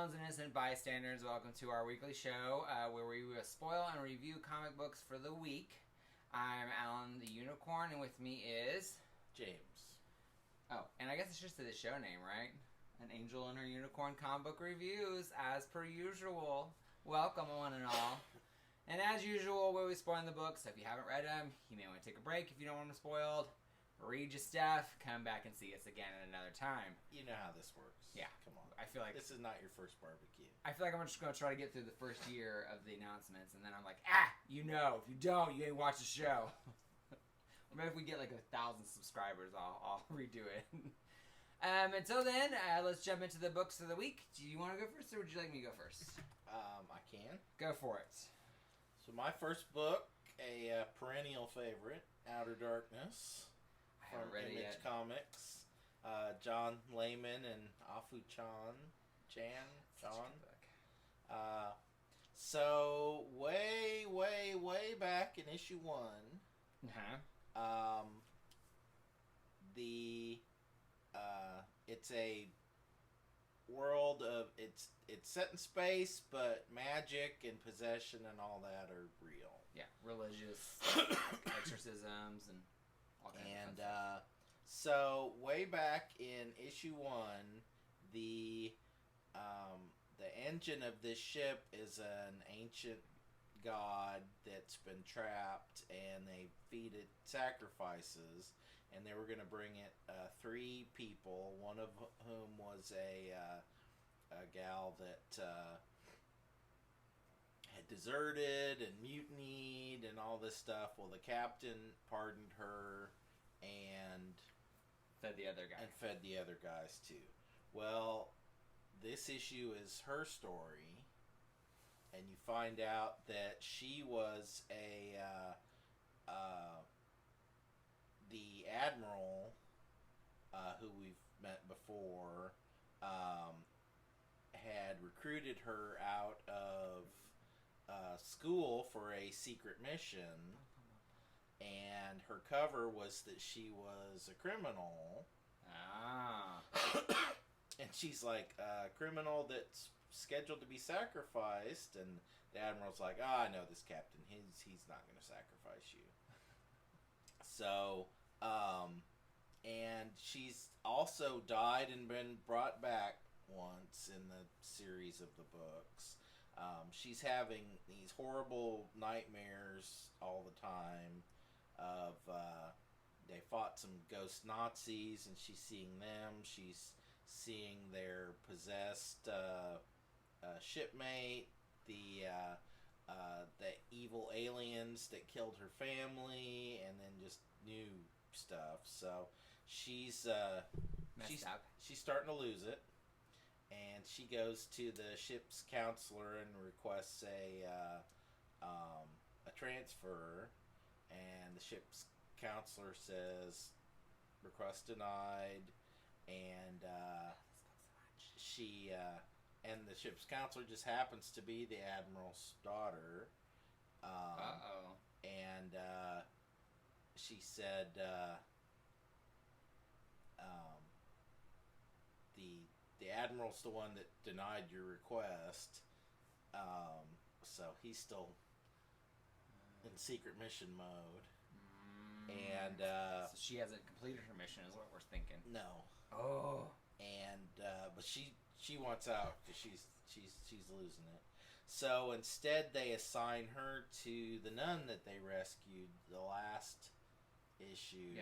clowns and innocent bystanders, welcome to our weekly show where we will spoil and review comic books for the week. I'm Alan the Unicorn, and with me is... James. Oh, and I guess it's just the show name, right? An Angel and Her Unicorn comic book reviews, as per usual. Welcome, one and all. And as usual, we'll be spoiling the books, so if you haven't read them, you may want to take a break if you don't want them spoiled. Read your stuff, come back and see us again at another time. You know how this works. Yeah. Come on. I feel like this is not your first barbecue. I feel like I'm just going to try to get through the first year of the announcements, and then I'm like, you know, if you don't, you ain't watch the show. Or maybe if we get like 1,000 subscribers, I'll redo it. Until then, let's jump into the books of the week. Do you want to go first, or would you like me to go first? I can. Go for it. So my first book, a perennial favorite, Outer Darkness. I haven't From read it Image yet. Comics. John Layman and Afu Chan. So way back in issue 1, it's a world of it's set in space, but magic and possession and all that are real. Yeah, religious exorcisms and all kinds of stuff. So way back in issue 1, the engine of this ship is an ancient god that's been trapped, and they feed it sacrifices, and they were going to bring it 3 people, one of whom was a gal that had deserted and mutinied and all this stuff. Well, the captain pardoned her and fed the other guy. And fed the other guys too. Well, this issue is her story, and you find out that she was the admiral who we've met before had recruited her out of school for a secret mission. And her cover was that she was a criminal. And she's like, a criminal that's scheduled to be sacrificed. And the admiral's like, I know this captain. He's not going to sacrifice you. So, and she's also died and been brought back once in the series of the books. She's having these horrible nightmares all the time. They fought some ghost Nazis, and she's seeing them. She's seeing their possessed shipmate, the evil aliens that killed her family, and then just new stuff. So she's she's starting to lose it, and she goes to the ship's counselor and requests a transfer. And the ship's counselor says, request denied, and and the ship's counselor just happens to be the admiral's daughter. And she said, the admiral's the one that denied your request, so he's still in secret mission mode. And so she hasn't completed her mission, is what we're thinking. No. Oh. And but she wants out because she's losing it. So instead, they assign her to the nun that they rescued the last issue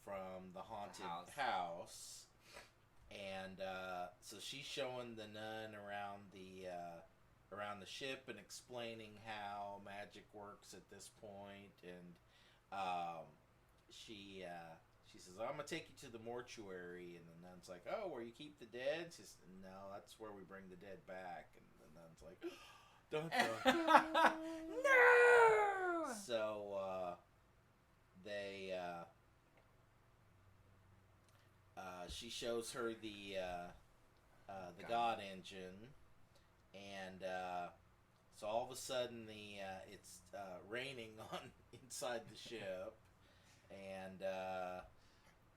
from the haunted house. And so she's showing the nun around the ship and explaining how magic works at this point. And she says, I'm going to take you to the mortuary. And the nun's like, oh, where you keep the dead? She says, no, that's where we bring the dead back. And the nun's like, dun, dun. No! So she shows her the God engine, and so all of a sudden it's raining on inside the ship, and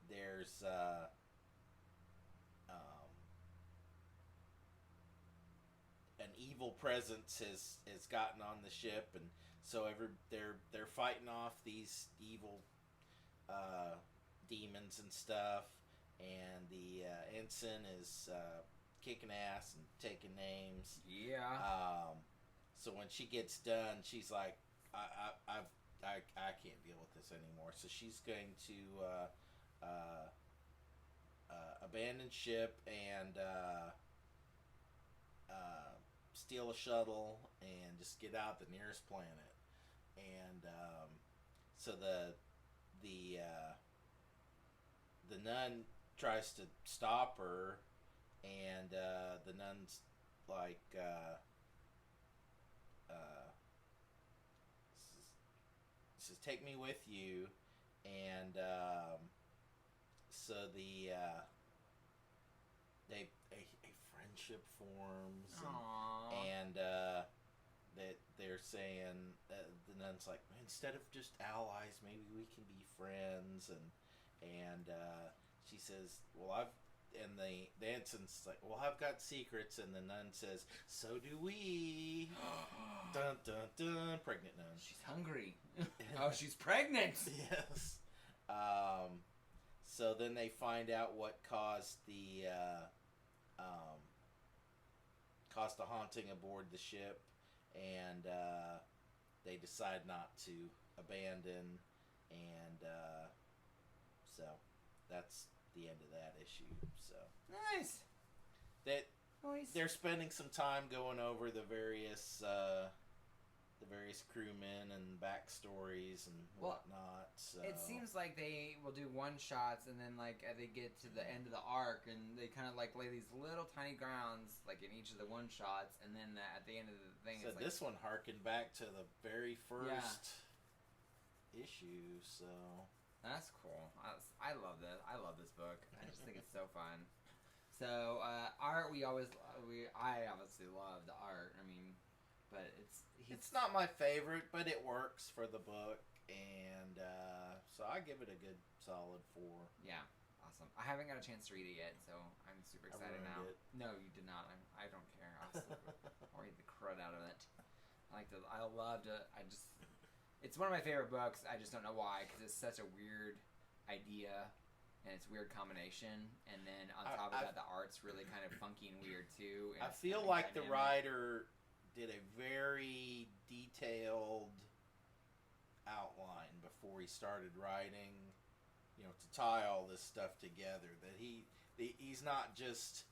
there's evil presence has gotten on the ship, and so they're fighting off these evil demons and stuff, and the ensign is kicking ass and taking names. Yeah. So when she gets done, she's like, I can't deal with this anymore. So she's going to abandon ship and steal a shuttle and just get out the nearest planet. And so the nun tries to stop her, and the nun's like says, "Take me with you," and so a friendship forms, and that they're saying the nun's like, instead of just allies, maybe we can be friends, and she says, and the ensign's like, well, I've got secrets, and the nun says, so do we. Dun dun dun. Pregnant nun. She's hungry. Oh, she's pregnant. Yes. So then they find out what caused the haunting aboard the ship, and they decide not to abandon, and so that's the end of that issue. So nice. They're spending some time going over the various crewmen and backstories and whatnot. So it seems like they will do one shots, and then like they get to the end of the arc, and they kind of like lay these little tiny grounds like in each of the one shots, and then at the end of the thing. So it's this one harkened back to the very first issue. So that's cool. I love this. I love this book. I just think it's so fun. So art, I obviously love the art. I mean, but it's not my favorite, but it works for the book, and so I give it a good solid 4. Yeah, awesome. I haven't got a chance to read it yet, so I'm super excited now. It. No, you did not. I don't care. I'll read the crud out of it. It's one of my favorite books. I just don't know why, because it's such a weird idea. And it's a weird combination, and then on top of that, the art's really kind of funky and weird too. I feel like the writer did a very detailed outline before he started writing, to tie all this stuff together. That he's not just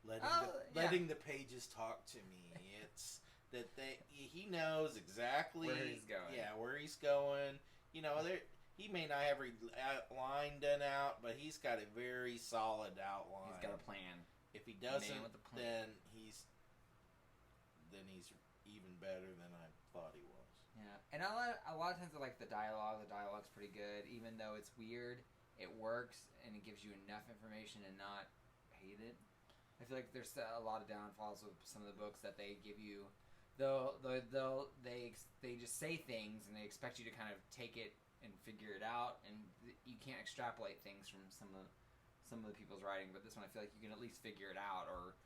letting the pages talk to me. It's that he knows exactly where he's going. Yeah, where he's going. He may not have every line done out, but he's got a very solid outline. He's got a plan. If he doesn't, then he's even better than I thought he was. Yeah, and a lot of times I like the dialogue. The dialogue's pretty good, even though it's weird. It works, and it gives you enough information and not hate it. I feel like there's a lot of downfalls with some of the books that they give you. They just say things, and they expect you to kind of take it and figure it out, and you can't extrapolate things from some of the people's writing. But this one, I feel like you can at least figure it out, or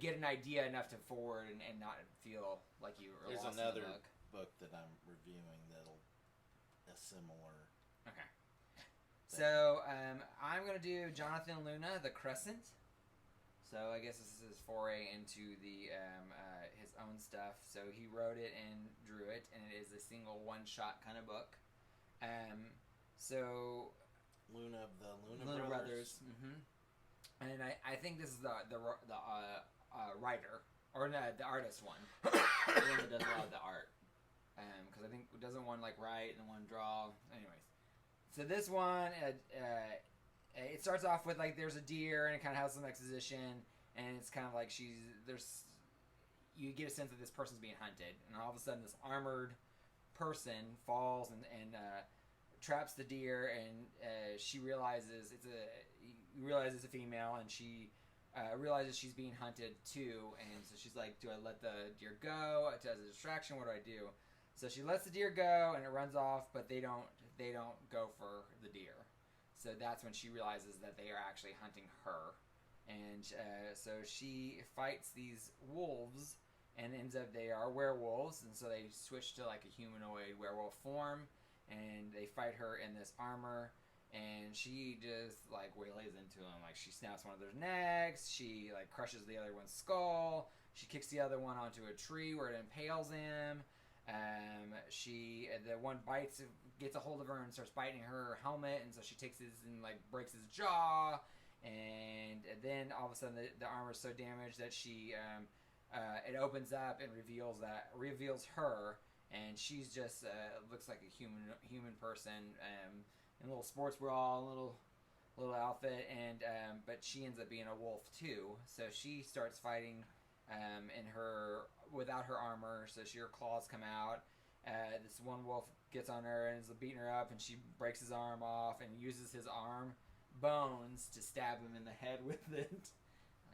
get an idea enough to forward and not feel like you are There's lost another in the book. that I'm reviewing that'll a similar. Okay. So I'm gonna do Jonathan Luna, The Crescent. So I guess this is his foray into the his own stuff. So he wrote it and drew it, and it is a single one-shot kind of book. So Luna of the Luna Brothers. Mm-hmm. And I think this is the writer, or the artist one. The one that does a lot of the art. Because I think doesn't one like write and one draw. Anyways, so this one it starts off with like there's a deer and it kind of has some exposition, and it's kind of like you get a sense that this person's being hunted, and all of a sudden this armored person falls and traps the deer, and she realizes it's a female, and she realizes she's being hunted too, and so she's like, do I let the deer go as a distraction? What do I do? So she lets the deer go, and it runs off, but they don't go for the deer. So that's when she realizes that they are actually hunting her, and so she fights these wolves and ends up they are werewolves, and so they switch to like a humanoid werewolf form, and they fight her in this armor, and she just like waylays into them. Like she snaps one of their necks, she like crushes the other one's skull, she kicks the other one onto a tree where it impales him. The one gets a hold of her and starts biting her helmet, and so she takes his and like breaks his jaw, and then all of a sudden the armor is so damaged that it opens up and reveals her, and she's just looks like a human person, in a little sports bra, little outfit, and but she ends up being a wolf too. So she starts fighting without her armor. So her claws come out. This one wolf gets on her and is beating her up, and she breaks his arm off and uses his arm bones to stab him in the head with it.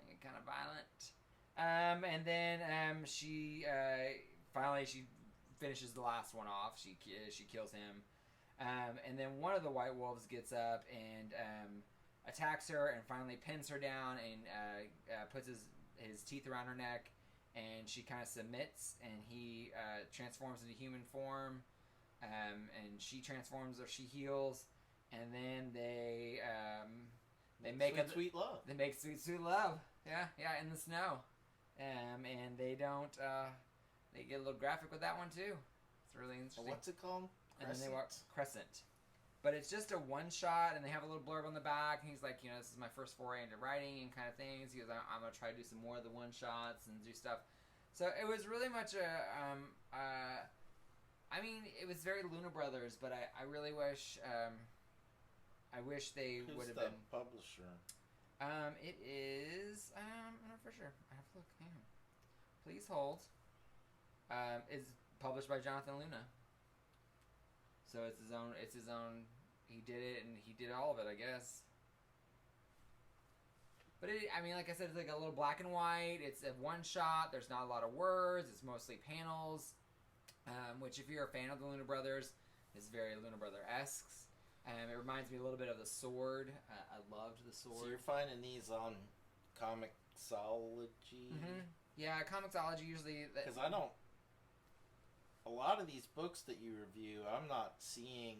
Like, kind of violent. And then she finally finishes the last one off. She kills him. And then one of the white wolves gets up and attacks her and finally pins her down and puts his teeth around her neck, and she kind of submits, and he transforms into human form, and she transforms, or she heals, and then they make sweet love. They make sweet love. Yeah, in the snow, and they don't. They get a little graphic with that one too. It's really interesting. What's it called? Crescent. And then they walk Crescent. But it's just a one shot, and they have a little blurb on the back, and he's like, this is my first foray into writing and kind of things. He goes, I'm going to try to do some more of the one shots and do stuff. So it was really much I mean, it was very Luna Brothers, but I really wish, I wish they would have been. Who's the publisher? It is, I'm not for sure. I have to look. Hang on. Please hold. It's published by Jonathan Luna. So it's his own, he did it, and he did all of it, I guess. But I mean, like I said, it's like a little black and white, it's a one shot, there's not a lot of words, it's mostly panels, which if you're a fan of the Luna Brothers, is very Luna Brother-esque. It reminds me a little bit of The Sword. I loved The Sword. So you're finding these on Comixology? Mm-hmm. Yeah, Comixology usually. Because I don't. A lot of these books that you review, I'm not seeing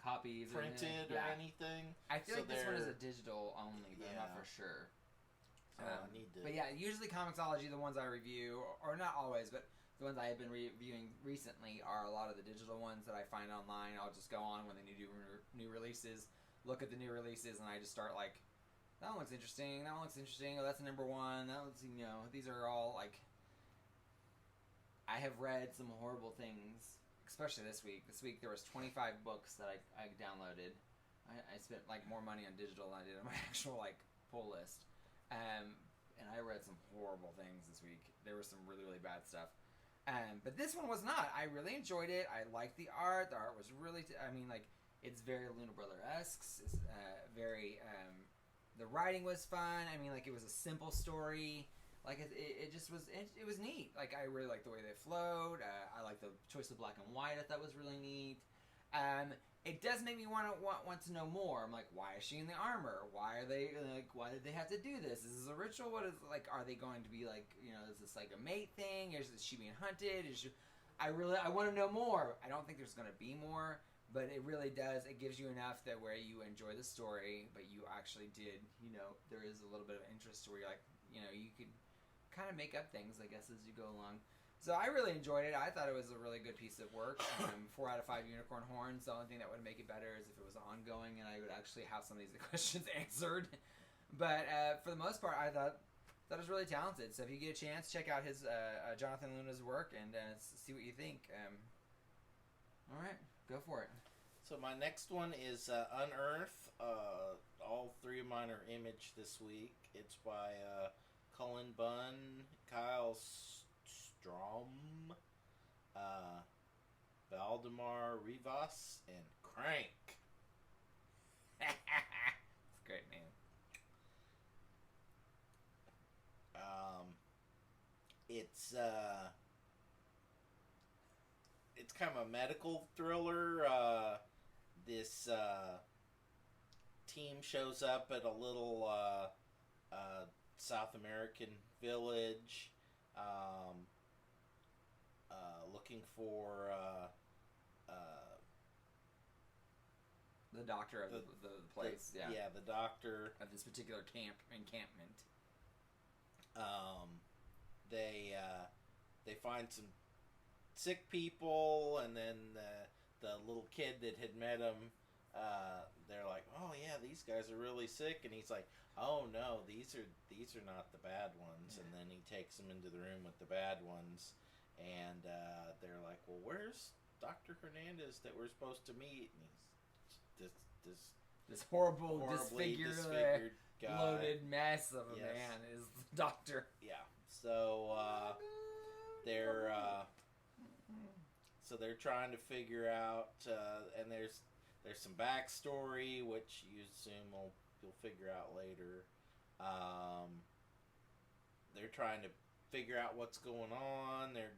copies printed or anything. I feel like this one is a digital only, but I'm not for sure. I need to. But yeah, usually Comixology, the ones I review, or not always, but the ones I have been reviewing recently are a lot of the digital ones that I find online. I'll just go on when they do new releases, look at the new releases, and I just start like, that one looks interesting, that one looks interesting, oh, that's number one, that one's, these are all like, I have read some horrible things, especially this week. This week there was 25 books that I downloaded. I spent like more money on digital than I did on my actual like pull list. And I read some horrible things this week. There was some really, really bad stuff. But this one was not. I really enjoyed it. I liked the art. The art was really, it's very Luna Brother-esque. It's very, the writing was fun. I mean, like, it was a simple story. Like, it just was, it was neat. Like, I really liked the way they flowed. I liked the choice of black and white. I thought was really neat. It does make me want to know more. I'm like, why is she in the armor? Why did they have to do this? Is this a ritual? What is, like, are they going to be like, is this like a mate thing? Is she being hunted? I want to know more. I don't think there's going to be more, but it really does. It gives you enough that where you enjoy the story, but you actually did, there is a little bit of interest where you're like, you could kind of make up things, I guess, as you go along. So I really enjoyed it. I thought it was a really good piece of work. 4 out of 5 unicorn horns. The only thing that would make it better is if it was ongoing and I would actually have some of these questions answered. But for the most part, I thought that was really talented. So if you get a chance, check out his Jonathan Luna's work and see what you think. All right, go for it. So my next one is Unearth. All 3 of mine are Image this week. It's by Cullen Bunn, Kyle Strom, Valdemar Rivas, and Crank. It's a great name. It's kind of a medical thriller. This team shows up at a little South American village. um, looking for the doctor of the place. the doctor of this particular encampment. They find some sick people, and then the little kid that had met him, they're like, oh yeah, these guys are really sick, and he's like, oh no, these are not the bad ones. And then he takes them into the room with the bad ones, and they're like, well, where's Dr. Hernandez that we're supposed to meet? And he's this horribly disfigured guy. Bloated mess of a man is the doctor. Yeah. So they're trying to figure out, and there's some backstory which you assume you'll figure out later. They're trying to figure out what's going on. They're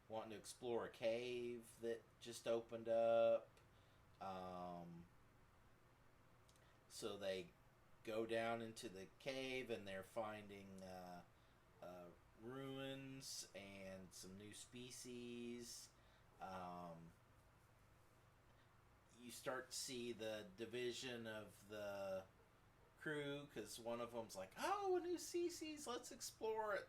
wanting to explore a cave that just opened up. So they go down into the cave, and they're finding ruins and some new species. You start to see the division of the crew, because one of them's like, oh, a new species, let's explore it.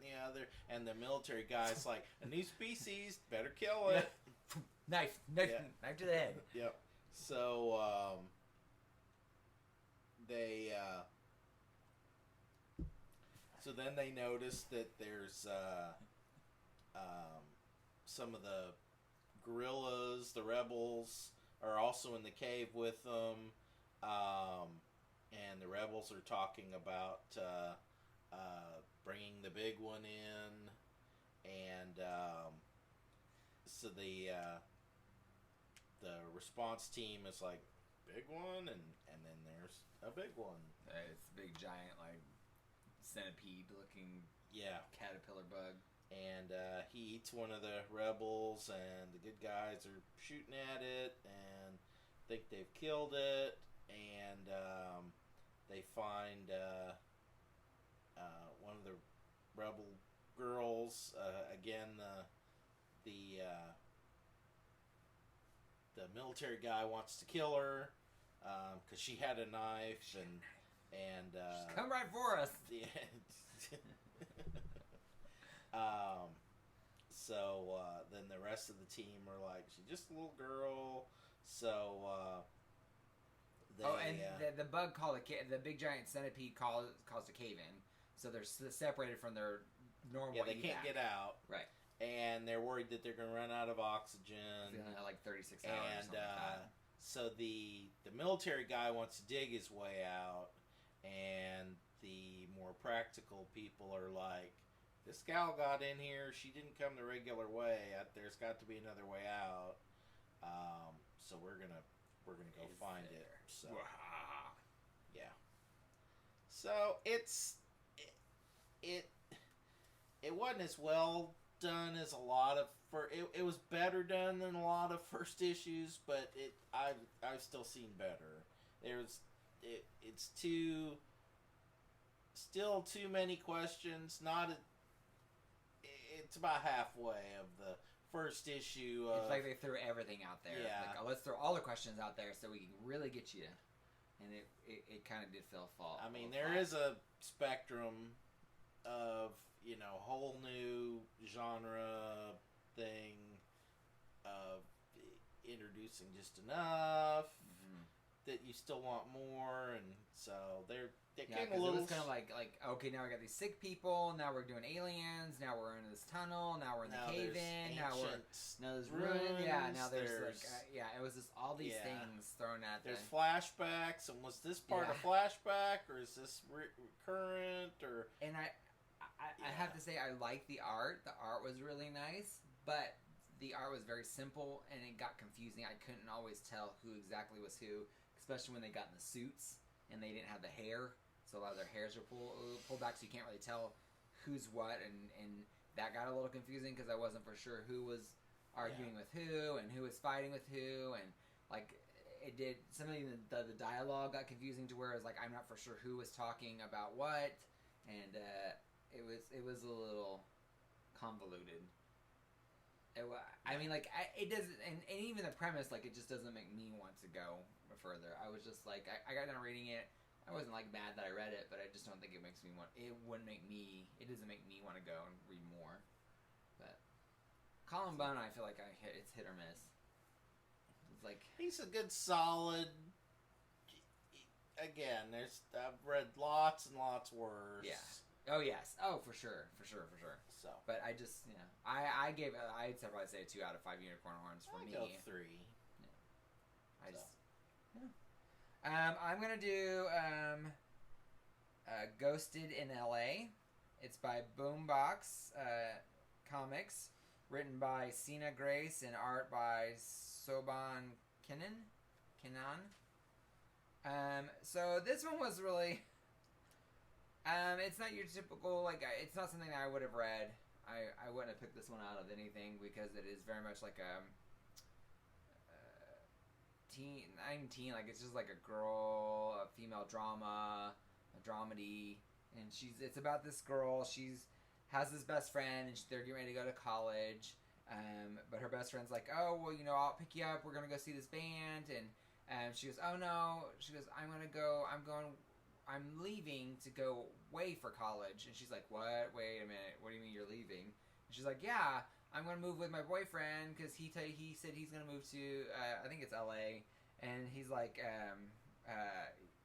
And the military guy's like, a new species, better kill it. Knife to the head. Yep. So so then they notice that there's some of the guerrillas, the rebels, are also in the cave with them, and the rebels are talking about bringing the big one in, and so the response team is like, big one, and then there's a big one. It's a big giant centipede looking caterpillar bug. And he eats one of the rebels, and the good guys are shooting at it and think they've killed it, and they find one of the rebel girls, again, the military guy wants to kill her because she had a knife, and she's come right for us. Yeah. So then the rest of the team are like, she's just a little girl. So the bug called the big giant centipede caused a cave in, so they're separated from their normal. Yeah, they can't get out. Right. And they're worried that they're going to run out of oxygen. It's only like 36 hours. And so the military guy wants to dig his way out, and the more practical people are like, this gal got in here, she didn't come the regular way, there's got to be another way out. So we're gonna go find it. So yeah. So it wasn't as well done as a lot of it was better done than a lot of first issues, but I've still seen better. It's still too many questions. It's about halfway of the first issue. It's like they threw everything out there. Yeah. Like, let's throw all the questions out there so we can really get you. And it kind of did feel fall. I mean, there is a spectrum of, whole new genre thing of introducing just enough that you still want more, and so it came a little. It was kind of like okay, now we got these sick people. Now we're doing aliens. Now we're in this tunnel. Now we're in the cave in. Now there's ruins. Yeah, now there's it was just all these things thrown at. There's flashbacks, and was this part a flashback, or is this recurrent, or? And I have to say, I like the art. The art was really nice, but the art was very simple, and it got confusing. I couldn't always tell who exactly was who, especially when they got in the suits and they didn't have the hair. So a lot of their hairs were pulled back, so you can't really tell who's what, and that got a little confusing because I wasn't for sure who was arguing with who and who was fighting with who, and it did some of the dialogue got confusing to where it was like I'm not for sure who was talking about what, and it was a little convoluted. I mean, like, it doesn't, and even the premise, like, it just doesn't make me want to go further. I was just like, I got done reading it. I wasn't like mad that I read it, but I just don't think it makes me want. It doesn't make me want to go and read more. But Colin Bunn, I feel like it's hit or miss. It's like he's a good solid. Again, I've read lots and lots worse. Yeah. Oh yes. Oh for sure. So, but I just I'd probably say 2 out of 5 unicorn horns for me. Go 3. Yeah. I'm gonna do Ghosted in L.A. It's by Boombox Comics, written by Sina Grace and art by Soban Kinnan. So this one was really. It's not your typical, like, it's not something that I would have read. I wouldn't have picked this one out of anything because it is very much like a teen, like, it's just like a female drama, a dramedy, and it's about this girl, has this best friend, and they're getting ready to go to college, but her best friend's like, oh, well, I'll pick you up, we're gonna go see this band, and she goes, oh no, she goes, I'm leaving to go away for college. And she's like, what? Wait a minute. What do you mean you're leaving? And she's like, yeah, I'm going to move with my boyfriend because he said he's going to move to, I think it's LA. And he's like,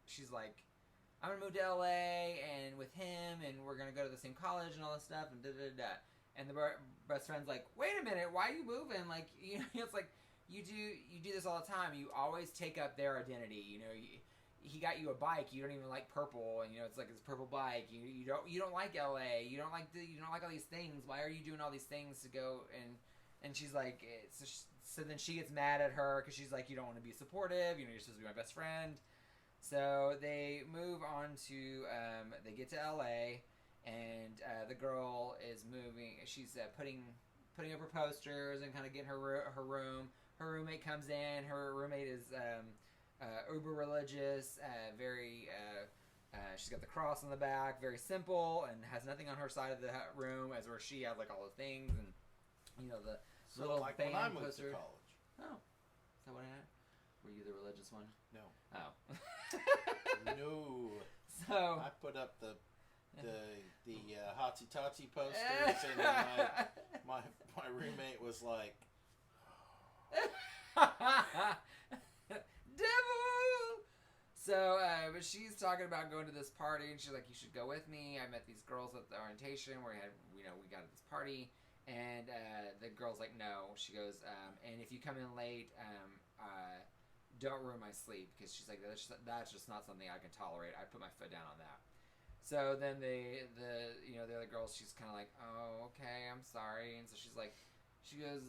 she's like, I'm going to move to LA and with him and we're going to go to the same college and all this stuff and da-da-da-da. And the best friend's like, wait a minute, why are you moving? Like, it's like, you do this all the time. You always take up their identity, he got you a bike. You don't even like purple, and it's like this purple bike. You don't like LA. You don't like all these things. Why are you doing all these things to go? And she's like, so then she gets mad at her because she's like, you don't want to be supportive. You're supposed to be my best friend. So they move on to they get to LA, and the girl is moving. She's putting up her posters and kind of getting her room. Her roommate comes in. Her roommate is. Uber religious, she's got the cross on the back, very simple, and has nothing on her side of the room, as where she has like all the things and the little like band when I moved poster. to college. Oh, is that what happened? Were you the religious one? No. Oh. No. So I put up the Hotsy Totsy posters, and then my roommate was like. Devil! So, but she's talking about going to this party, and she's like, you should go with me. I met these girls at the orientation where we got at this party, and the girl's like, no. She goes, and if you come in late, don't ruin my sleep, because she's like, that's just not something I can tolerate. I put my foot down on that. So then the other girls, she's kind of like, oh, okay, I'm sorry. And so she goes,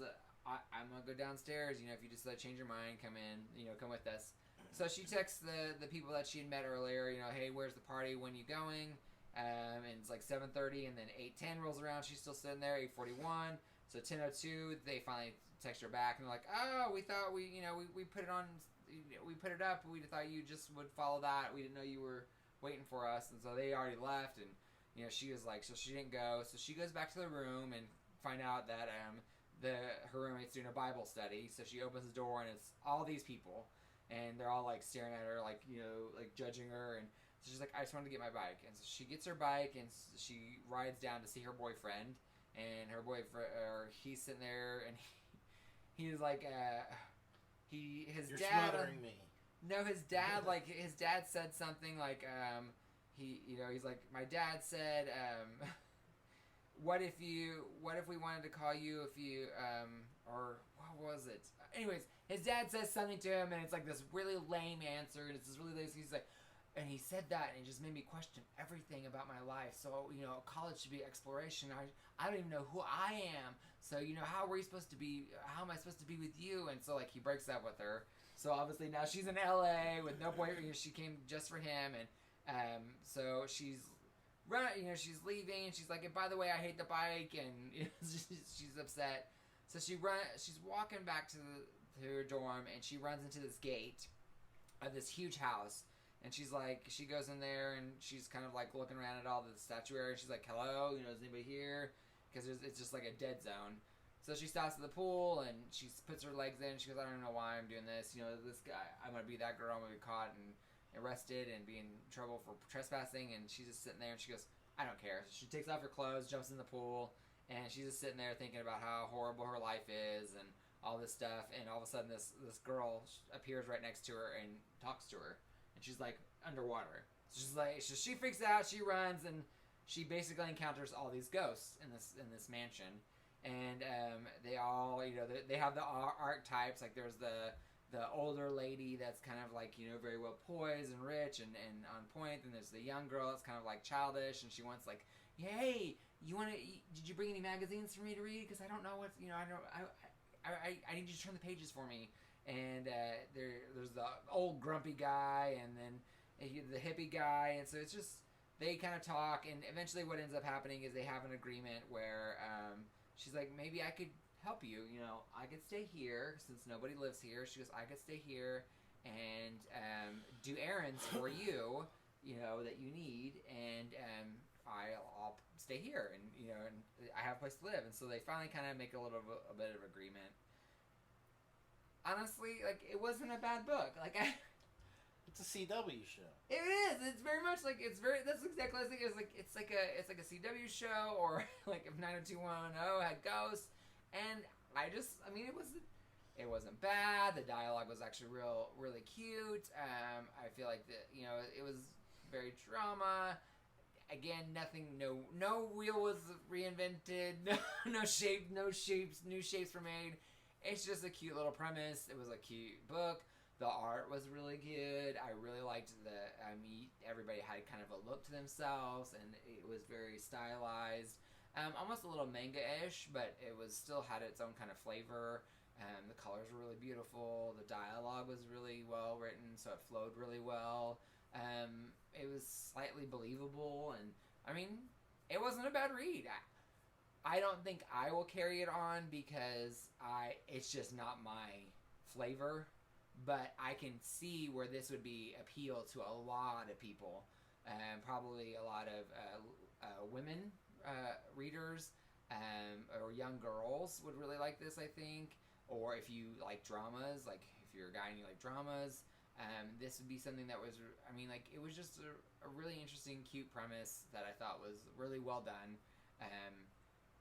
I'm gonna go downstairs. If you just change your mind, come in. Come with us. So she texts the people that she had met earlier. Hey, where's the party? When you going? And it's like 7:30, and then 8:10 rolls around. She's still sitting there. 8:41. So 10:02, they finally text her back, and they're like, oh, we thought we put it on. We put it up. We thought you just would follow that. We didn't know you were waiting for us, and so they already left. And she was like, so she didn't go. So she goes back to the room and find out that her roommate's doing a Bible study. So she opens the door, and it's all these people, and they're all like staring at her, like like judging her. And so she's like, I just wanted to get my bike. And so she gets her bike, and she rides down to see her boyfriend. And her boyfriend, he's sitting there, and he's like, his You're dad. smothering me. No, his dad, like, his dad said something like, he's like, my dad said, what if we wanted to call you if you, or what was it? Anyways, his dad says something to him, and it's like this really lame answer, and it's this really lazy, he's like, and he said that, and it just made me question everything about my life. So, college should be exploration. I don't even know who I am. So, how am I supposed to be with you? And so, like, he breaks up with her. So, obviously, now she's in LA with no boyfriend. She came just for him. And so she's she's leaving. And she's like, and by the way, I hate the bike. And she's upset. So she's walking back to her dorm, and she runs into this gate of this huge house. And she's like, she goes in there, and she's kind of like looking around at all the statuary. She's like, hello, is anybody here? because it's just like a dead zone. So she stops at the pool and she puts her legs in. She goes, I don't know why I'm doing this. This guy, I'm going to be that girl. I'm going to be caught and arrested and be in trouble for trespassing. And she's just sitting there and she goes, I don't care. So she takes off her clothes, jumps in the pool, and she's just sitting there thinking about how horrible her life is and all this stuff. And all of a sudden this girl appears right next to her and talks to her. And she's like underwater. So she's like, she freaks out, she runs, and she basically encounters all these ghosts in this mansion. And they all, they have the archetypes. Like there's the older lady that's kind of like, very well poised and rich and on point. And there's the young girl that's kind of like childish, and she wants like, hey, did you bring any magazines for me to read? Because I don't know what's, I need you to turn the pages for me. And there's the old grumpy guy, and then the hippie guy. And so it's just, they kind of talk, and eventually what ends up happening is they have an agreement where she's like, maybe I could help you. I could stay here since nobody lives here. She goes, I could stay here and do errands for you, that you need, and I'll stay here, and and I have a place to live. And so they finally kind of make a bit of agreement. Honestly, like, it wasn't a bad book. Like, it's a CW show. It is. It's very much like that's exactly what I think. It's like a CW show, or like if 90210 had ghosts. And it wasn't bad. The dialogue was actually really cute. I feel like it was very drama. Again, no wheel was reinvented. No new shapes were made. It's just a cute little premise. It was a cute book. The art was really good. I really liked everybody had kind of a look to themselves, and it was very stylized. Almost a little manga-ish, but it was still had its own kind of flavor. The colors were really beautiful. The dialogue was really well written, so it flowed really well. It was slightly believable, and it wasn't a bad read. I don't think I will carry it on because it's just not my flavor. But I can see where this would be appeal to a lot of people, probably a lot of women readers, or young girls would really like this, I think. Or if you like dramas, like if you're a guy and you like dramas, this would be something that was, it was just a really interesting, cute premise that I thought was really well done.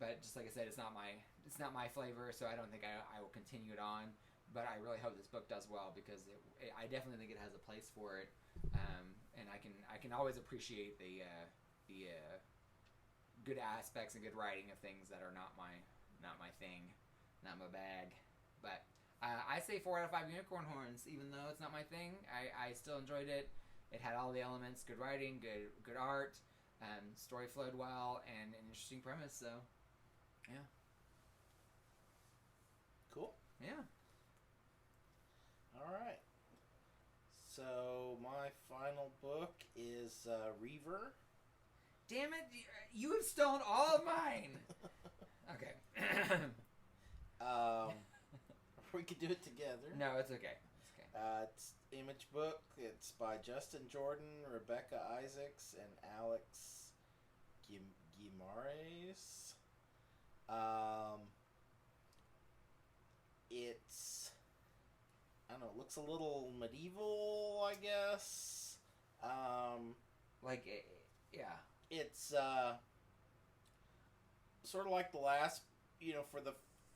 But just like I said, it's not my flavor, so I don't think I will continue it on. But I really hope this book does well, because I definitely think it has a place for it, and I can always appreciate the good aspects and good writing of things that are not my thing, not my bag. But I say 4 out of 5 unicorn horns, even though it's not my thing. I still enjoyed it. It had all the elements: good writing, good art, story flowed well, and an interesting premise. So, yeah. Cool. Yeah. All right. So my final book is Reaver. Damn it! You have stolen all of mine. Okay. We could do it together. No, it's okay. It's Image book. It's by Justin Jordan, Rebecca Isaacs, and Alex Guimarães. It's, I don't know, it looks a little medieval, I guess. Yeah. It's sort of like the last,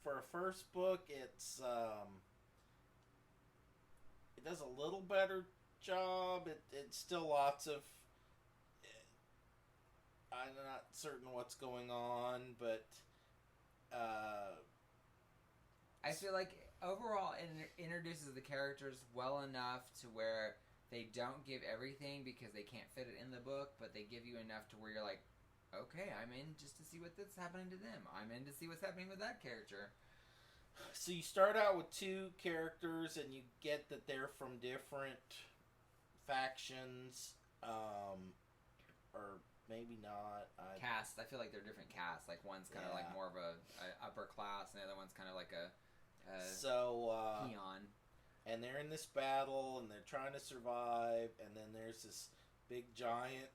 for a first book, it's it does a little better job. It's still lots of, I'm not certain what's going on, but I feel like overall it introduces the characters well enough to where they don't give everything because they can't fit it in the book, but they give you enough to where you're like, okay, I'm in just to see what's happening to them. I'm in to see what's happening with that character. So you start out with 2 characters, and you get that they're from different factions, or maybe not. Cast. I feel like they're different casts. Like one's kind of like more of a upper class, and the other one's kind of like a peon. And they're in this battle, and they're trying to survive, and then there's this big giant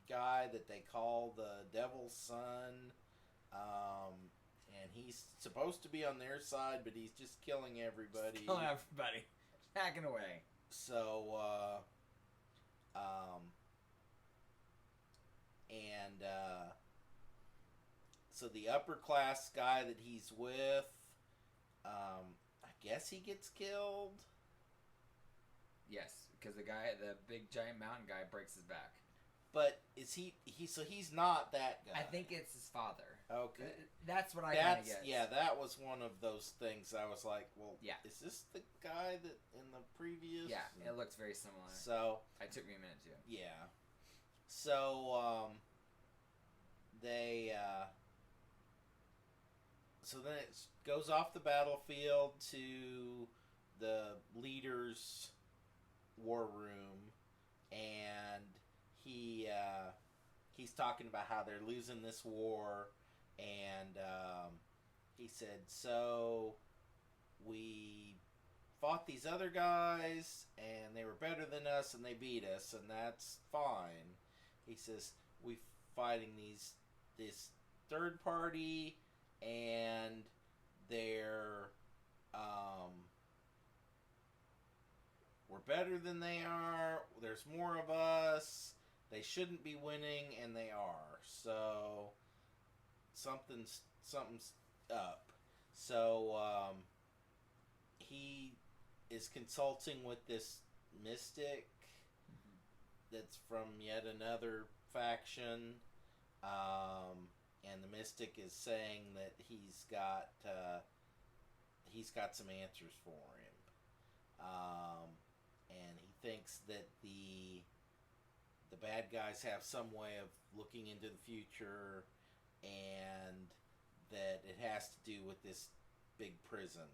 guy that they call the Devil's Son, And he's supposed to be on their side, but he's just killing everybody. Killing everybody. Hacking away. So, so the upper class guy that he's with, I guess he gets killed. Yes, because the big giant mountain guy breaks his back. But is so he's not that guy. I think it's his father. Okay. That's what I kind of guess. Yeah, that was one of those things I was like, well, yeah. Is this the guy that in the previous? Yeah, it looks very similar. So it took me a minute too. Yeah. So so then it goes off the battlefield to the leader's war room, and he's talking about how they're losing this war, and he said, so we fought these other guys, and they were better than us, and they beat us, and that's fine. He says, we fighting this third party, and they're we're better than they are. There's more of us. They shouldn't be winning, and they are. So something's up. So he is consulting with this mystic that's from yet another faction, and the mystic is saying that he's got some answers for him, and he thinks that the bad guys have some way of looking into the future, and that it has to do with this big prison.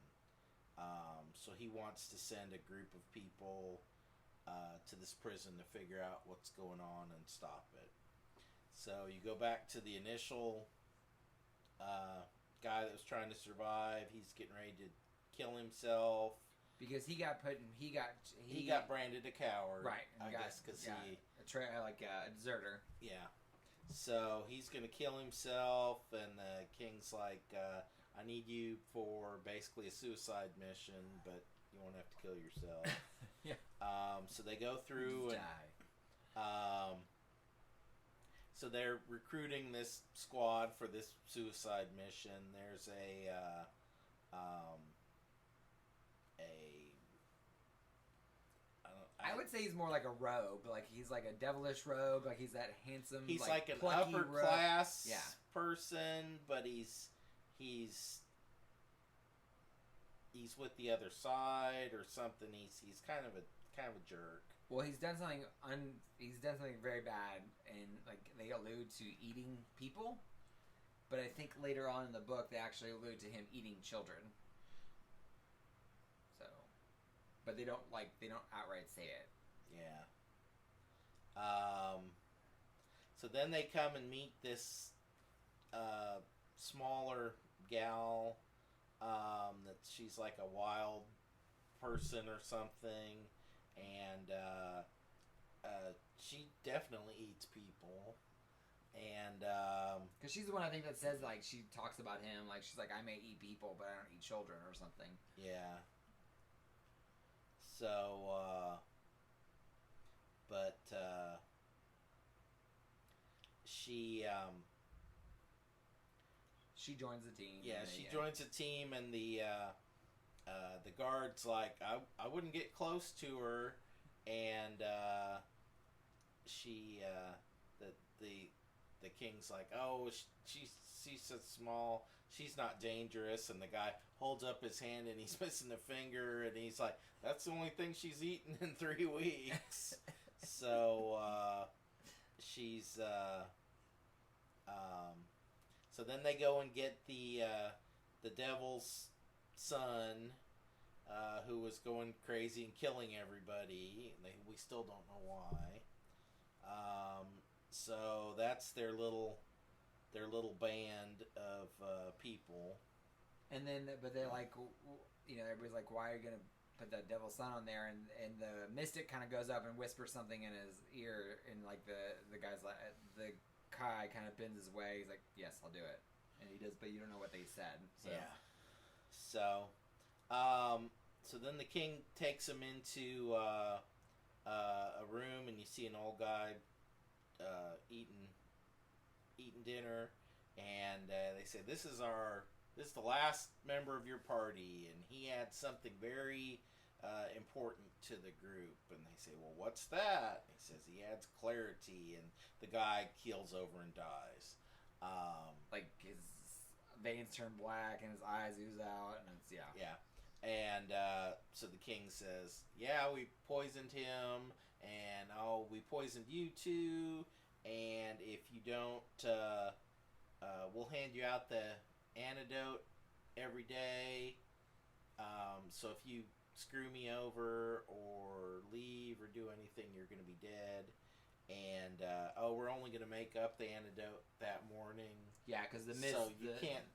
So he wants to send a group of people to this prison to figure out what's going on and stop it. So you go back to the initial guy that was trying to survive. He's getting ready to kill himself because he got branded a coward, right? I guess because he a deserter. Yeah. So he's gonna kill himself, and the king's like, I need you for basically a suicide mission, but you won't have to kill yourself. Yeah. So they go through and die. So they're recruiting this squad for this suicide mission. There's I would say he's more like a rogue. Like he's like a devilish rogue. Like he's that handsome. He's like an upper class person, but he's with the other side or something. He's kind of a jerk. Well, he's done something very bad, and like they allude to eating people, but I think later on in the book they actually allude to him eating children. So, but they don't outright say it. Yeah. So then they come and meet this smaller gal. That she's like a wild person or something. And she definitely eats people, and because she's the one I think that says, like, she talks about him like she's like, I may eat people, but I don't eat children or something. Yeah. So, but she joins the team. Yeah, she joins the team, and the guard's like, I wouldn't get close to her, and the king's like, oh, she's so small, she's not dangerous, and the guy holds up his hand and he's missing a finger, and he's like, that's the only thing she's eaten in 3 weeks. So she's so then they go and get the devil's son, who was going crazy and killing everybody. We still don't know why. So that's their little band of people. And then, but they're like, everybody's like, why are you gonna put that devil's son on there? And the mystic kind of goes up and whispers something in his ear, and like the guy's like, the guy kind of bends his way. He's like, yes, I'll do it. and he does, but you don't know what they said. So. Yeah. So then the king takes him into a room, and you see an old guy eating dinner, and they say, "This is the last member of your party, and he adds something very important to the group." And they say, "Well, what's that?" He says he adds clarity, and the guy keels over and dies. Like his veins turn black and his eyes ooze out, and it's Yeah. And so the king says, "Yeah, we poisoned him, and we poisoned you too. And if you don't, we'll hand you out the antidote every day. So if you screw me over or leave or do anything, you're going to be dead. And we're only going to make up the antidote that morning. Yeah, because so you can't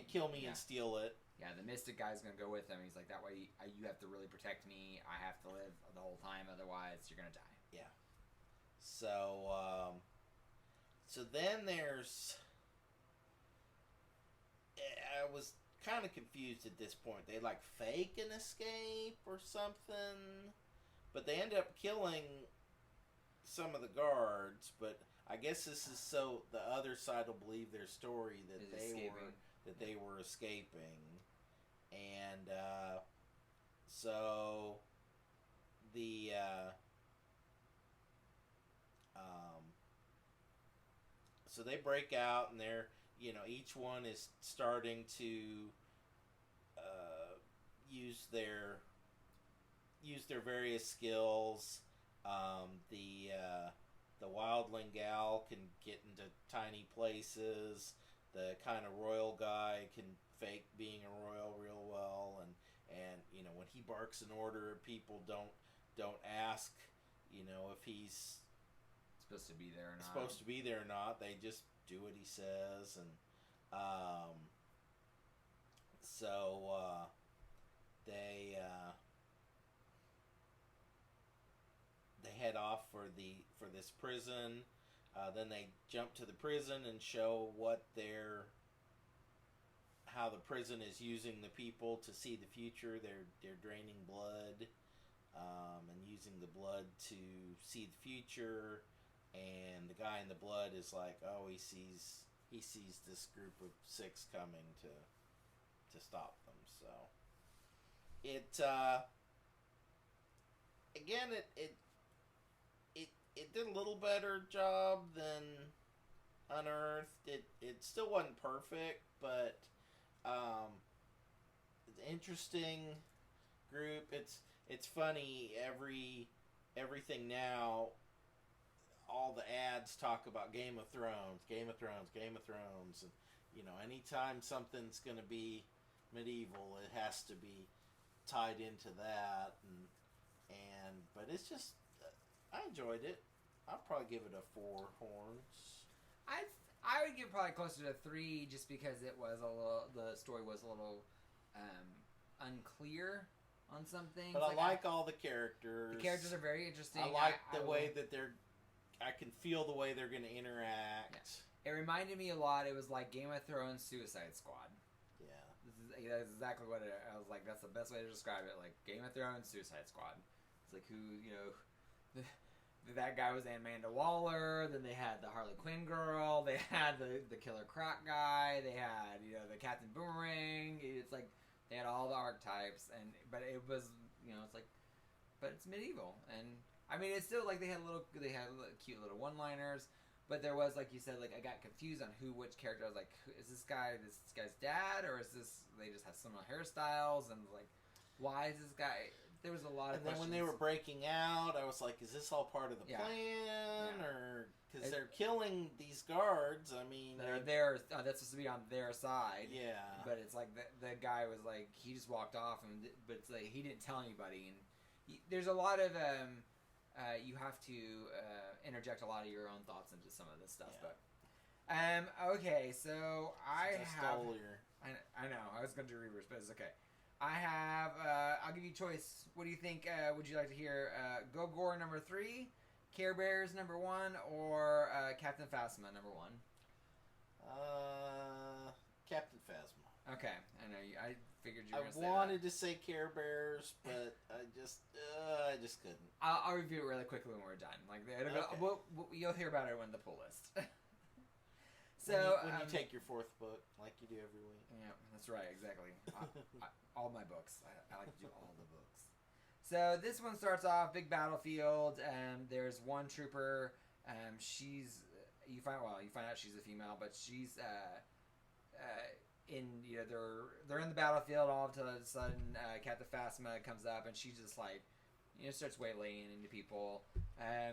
kill me and steal it." Yeah, the mystic guy's gonna go with him. He's like, that way you have to really protect me. I have to live the whole time, otherwise you're gonna die. Yeah. So then there's. I was kind of confused at this point. They like fake an escape or something, but they end up killing some of the guards. But I guess this is so the other side will believe their story that they were escaping. And so so they break out, and they're each one is starting to use their various skills. The wildling gal can get into tiny places. The kind of royal guy can fake being a royal real well, and when he barks an order, people don't ask if he's supposed to be there or not. They just do what he says. And so they head off for this prison. Then they jump to the prison and show how the prison is using the people to see the future. They're draining blood, and using the blood to see the future. And the guy in the blood is like, he sees this group of 6 coming to stop them. So it did a little better job than Unearthed. It still wasn't perfect, but it's an interesting group. It's funny, everything now, all the ads talk about Game of Thrones, and anytime something's going to be medieval, it has to be tied into that, but it's just I enjoyed it. I'd probably give it a 4 horns. I would give probably closer to 3, just because it was the story was a little unclear on some things. But I like all the characters. The characters are very interesting. I like the way that I can feel the way they're going to interact. Yeah. It reminded me a lot. It was like Game of Thrones Suicide Squad. Yeah. That's exactly what I was like. That's the best way to describe it. Like Game of Thrones Suicide Squad. It's like that guy was Amanda Waller. Then they had the Harley Quinn girl. They had the Killer Croc guy. They had the Captain Boomerang. It's like they had all the archetypes, but it was it's like, but it's medieval, and I mean it's still like they had cute little one-liners, but there was, like you said, like I got confused on which character. I was like, is this guy's dad, or is this they just have similar hairstyles, and like why is this guy? There was a lot of questions. And then when they were breaking out, I was like, is this all part of the plan? Or because they're killing these guards, I mean... That's supposed to be on their side. Yeah. But it's like, the guy was like, he just walked off, but it's like, he didn't tell anybody. And there's a lot of, you have to interject a lot of your own thoughts into some of this stuff. Yeah. But, okay, so I know, I was going to do Reavers, but it's okay. I have, I'll give you a choice. What do you think, would you like to hear? Gogor number 3, Care Bears number 1, or Captain Phasma number 1? Captain Phasma. Okay, I know you. I figured you were going to say I wanted to say Care Bears, but I just couldn't. I'll review it really quickly when we're done. Like, you'll hear about it when the pull list. So when you take your fourth book, like you do every week. Yeah, that's right, exactly. All my books. I like to do all the books. So this one starts off big battlefield. There's one trooper. You find out she's a female, but she's they're in the battlefield. All of a sudden, Captain Phasma comes up and she just like starts waylaying into people.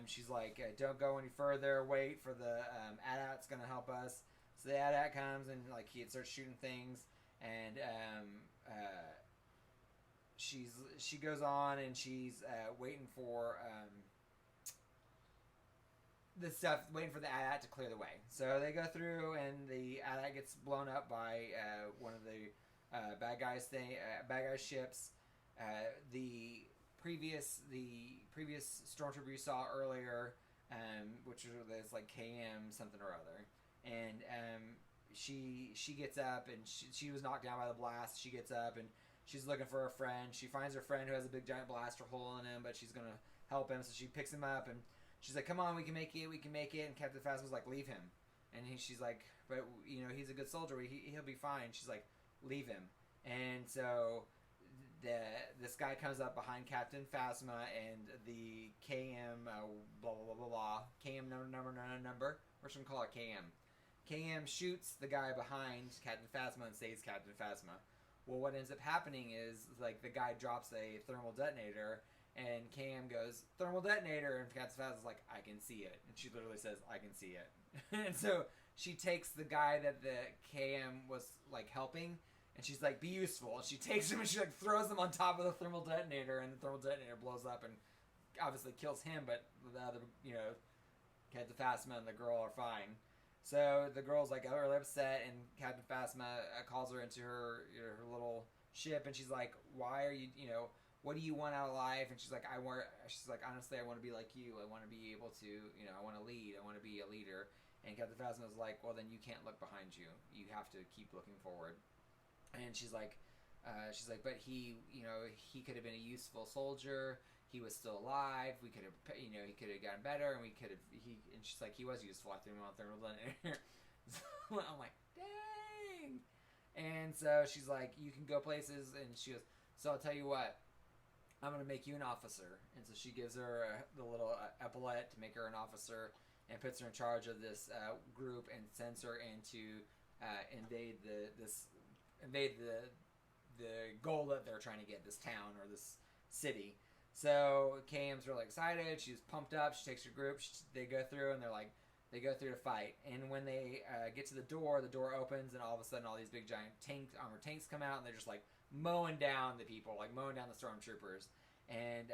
She's like, don't go any further. Wait for the AT-AT's gonna help us. So the AT-AT comes and like he starts shooting things, and she goes on and she's waiting for waiting for the AT-AT to clear the way. So they go through and the AT-AT gets blown up by one of the bad guys ships. The previous stormtrooper you saw earlier, which was like KM something or other, and she gets up and she was knocked down by the blast. She gets up and she's looking for her friend. She finds her friend who has a big giant blaster hole in him, but she's gonna help him. So she picks him up and she's like, "Come on, we can make it. And Captain Phasma's like, "Leave him," and she's like, "But he's a good soldier. He'll be fine." She's like, "Leave him," and so. This guy comes up behind Captain Phasma and the KM blah blah blah blah blah KM number. We're just gonna call her KM. KM shoots the guy behind Captain Phasma and saves Captain Phasma. Well, what ends up happening is like the guy drops a thermal detonator and KM goes thermal detonator and Captain Phasma's like, "I can see it," and she literally says, "I can see it," and so she takes the guy that the KM was like helping. And she's like, "Be useful." And she takes him and she like throws him on top of the thermal detonator, and the thermal detonator blows up and obviously kills him. But the other, Captain Phasma and the girl are fine. So the girl's like really upset, and Captain Phasma calls her into her little ship, and she's like, "Why are you? What do you want out of life?" And she's like, She's like, "Honestly, I want to be like you. I want to be able to, I want to lead. I want to be a leader." And Captain Phasma's like, "Well, then you can't look behind you. You have to keep looking forward." And she's like, "But he could have been a useful soldier. He was still alive. We could have, he could have gotten better, and and she's like, "He was useful. I threw him on thermal detonator." So I'm like, "Dang!" And so she's like, "You can go places," and she goes, "So I'll tell you what, I'm gonna make you an officer." And so she gives her the little epaulette to make her an officer, and puts her in charge of this group, and sends her in to invade the goal that they're trying to get, this town or this city. So KM's really excited. She's pumped up. She takes her group. They go through and they go through to fight. And when they get to the door opens, and all of a sudden all these big giant armored tanks come out, and they're just like mowing down the people, like mowing down the stormtroopers. And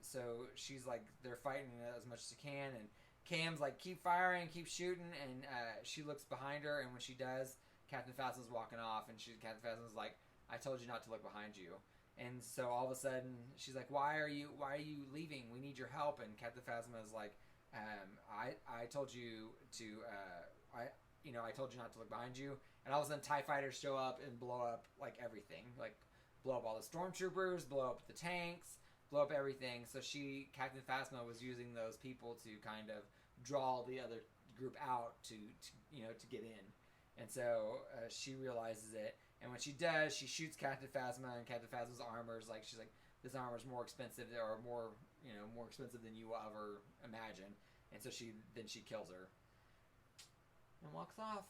so she's like, they're fighting as much as she can, and KM's like, "Keep firing, keep shooting," and she looks behind her, and when she does, Captain Phasma's walking off, and Captain Phasma's like, "I told you not to look behind you." And so all of a sudden, she's like, "Why are you leaving? We need your help." And Captain Phasma is like, I told you to, I told you not to look behind you." And all of a sudden, TIE fighters show up and blow up like everything, like blow up all the stormtroopers, blow up the tanks, blow up everything. So Captain Phasma was using those people to kind of draw the other group out to get in. And so she realizes it, and when she does, she shoots Captain Phasma, and Captain Phasma's armor is like, she's like, "This armor is more expensive, or more expensive than you will ever imagine." And so she kills her and walks off.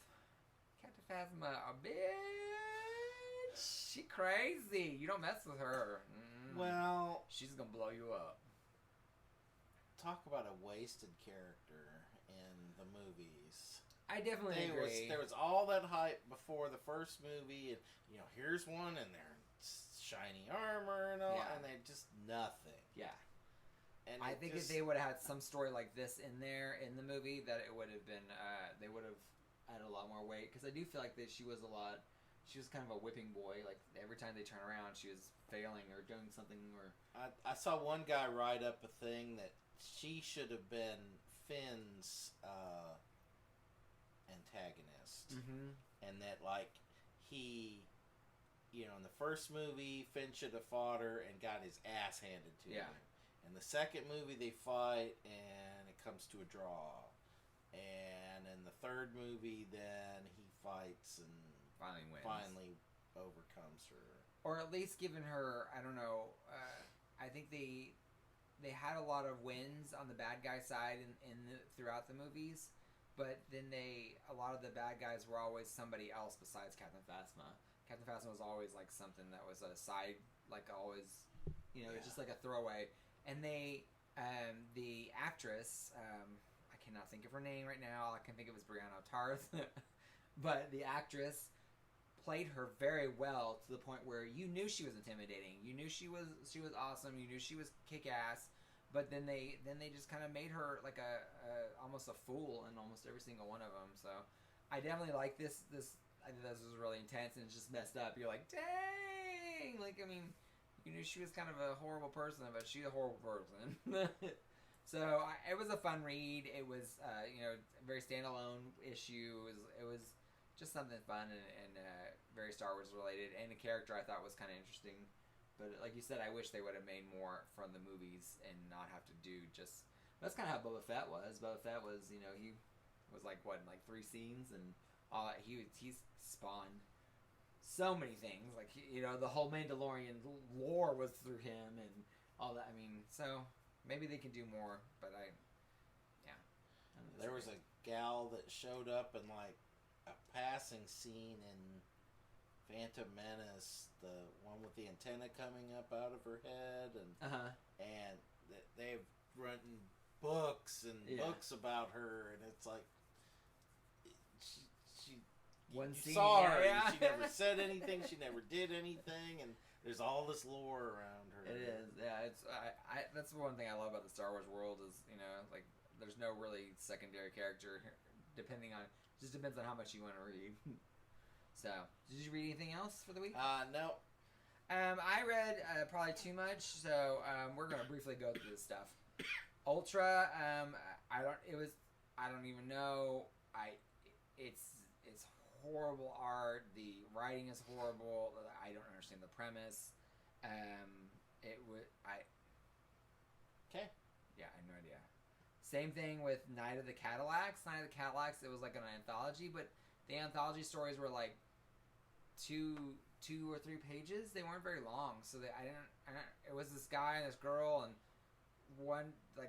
Captain Phasma, a bitch. She crazy. You don't mess with her. Well, she's gonna blow you up. Talk about a wasted character in the movies. I definitely agree. There was all that hype before the first movie, and here's one, and they're shiny armor and all, and they just nothing. Yeah. And I think if they would have had some story like this in there in the movie, that it would have been, they would have added a lot more weight, because I do feel like she was kind of a whipping boy. Like every time they turn around, she was failing or doing something. Or I saw one guy write up a thing that she should have been Finn's antagonist, and that like he, in the first movie, Finn should have fought her and got his ass handed to him. In the second movie, they fight and it comes to a draw. And in the third movie, then he fights and finally wins. Finally overcomes her. Or at least given her, I don't know, I think they had a lot of wins on the bad guy side throughout the movies, but then a lot of the bad guys were always somebody else besides Captain Phasma. Captain Phasma was always like something that was a side, like always, just like a throwaway. And the actress, I cannot think of her name right now. All I can think of is Brianna Tarth, but the actress played her very well to the point where you knew she was intimidating. You knew she was awesome. You knew she was kick-ass. But then they just kind of made her like almost a fool in almost every single one of them. So I definitely like this. I think this was really intense and it's just messed up. You're like, dang! Like, I mean, you knew she was kind of a horrible person, but she's a horrible person. So it was a fun read. It was very standalone issue. It was just something fun and very Star Wars related, and a character I thought was kind of interesting. But like you said, I wish they would have made more from the movies and not have to do just. That's kind of how Boba Fett was. Boba Fett was, he was like 3 scenes, and he's spawned so many things. Like the whole Mandalorian lore was through him and all that. I mean, so maybe they can do more. But there was a gal that showed up in like a passing scene in Phantom Menace, the one with the antenna coming up out of her head, and they've written books and books about her, and it's like she one scene, saw her, she never said anything, she never did anything, and there's all this lore around her. It is, yeah. It's that's one thing I love about the Star Wars world is like there's no really secondary character just depends on how much you want to read. So, did you read anything else for the week? No. I read probably too much, so we're gonna briefly go through this stuff. Ultra, I don't even know. It's horrible art. The writing is horrible. I don't understand the premise. Okay. Yeah, I have no idea. Same thing with Night of the Cadillacs. Night of the Cadillacs, it was like an anthology, but the anthology stories were like two or three pages. They weren't very long, so it was this guy and this girl, and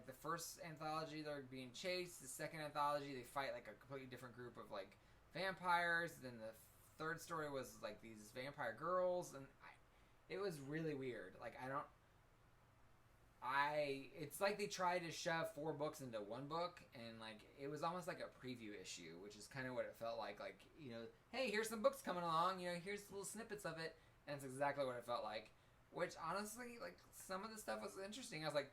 the first anthology they're being chased. The second anthology they fight like a completely different group of like vampires. Then the third story was like these vampire girls, and it was really weird. Like it's like they tried to shove 4 books into one book, and like it was almost like a preview issue, which is kind of what it felt like. Like, hey, here's some books coming along, here's little snippets of it, and it's exactly what it felt like. Which honestly, like some of the stuff was interesting. I was like,